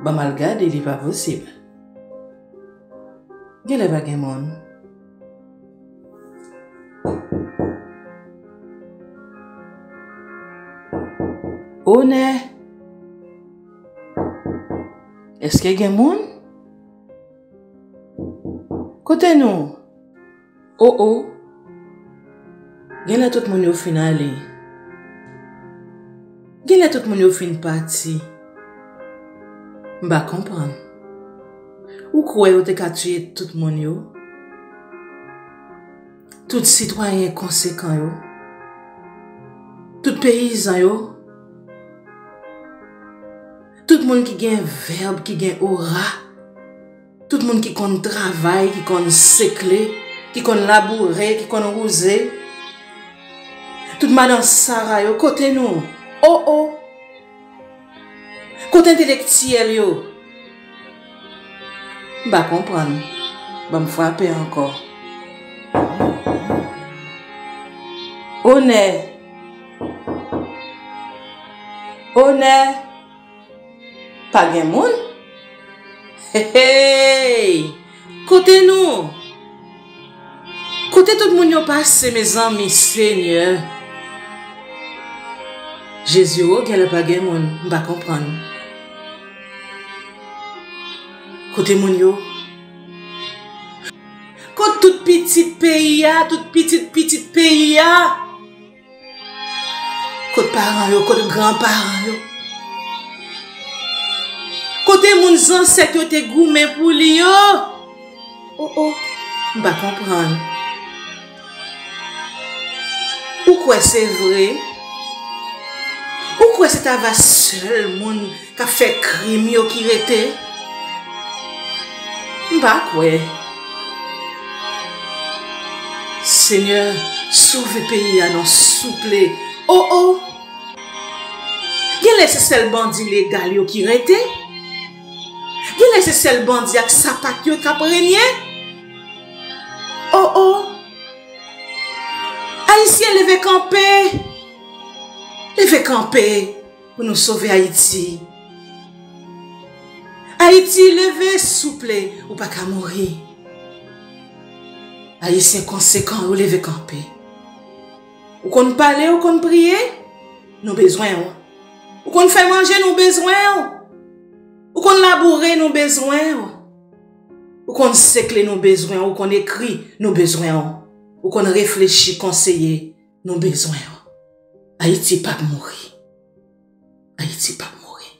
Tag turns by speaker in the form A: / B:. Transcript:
A: Ba mal gade, il pas possible. Gen le bagay moun. One, est-ce que gen moun? Kote nou? Oh oh. Gen la tout moun yo fin ale. Gen la tout moun yo fin parti. Mba kompran. Ou kwe yo te ka tuye tout moun yo? Tout citoyen conséquent yo? Tout paysan yo? Tout moun qui gen verbe, qui gen aura? Tout moun qui kon travail, qui kon sekle, qui kon labourer, qui kon rouze? Tout madame Sarah yo, kote nou? Oh oh! Côté intellectuel yo. Ba comprendre. Ba me frapper encore. Honnête. Honnête. Pas gen moun? Hey hey! Côté nous. Côté tout le monde yo passe mes amis Seigneur. Jésus o gen pas gen moun, ba comprendre. Côté moun yo. Côté tout petit pays tout petit pays Côté parents yo, côté grands-parents yo. Côté moun ancêtres yo te goumé pour li yo. Oh oh, ba comprendre. Pourquoi c'est vrai? Pourquoi c'est ta seul moun qui a fait crime yo qui rete? M'ba kwe. Seigneur, sauve le pays à nos souple. Oh oh. Gen laisse seul bandit légal yo qui rete? Gen laisse seul bandit ak sapak yo qui prenie? Oh oh. Haïtien leve camper. Leve camper pour nous sauver Haïti. Haïti levé souple ou pas qu'à mourir. Haïtien conséquent ou levé camper. Ou qu'on parle ou qu'on prie, nous besoin. Ou qu'on fait manger, nous besoin. Ou qu'on labourer, nous besoin. Ou qu'on sécle, nous besoin. Ou qu'on écrit, nous besoin. Ou qu'on réfléchit, conseiller, nous besoin. Haïti pas mourir. Haïti pas mourir.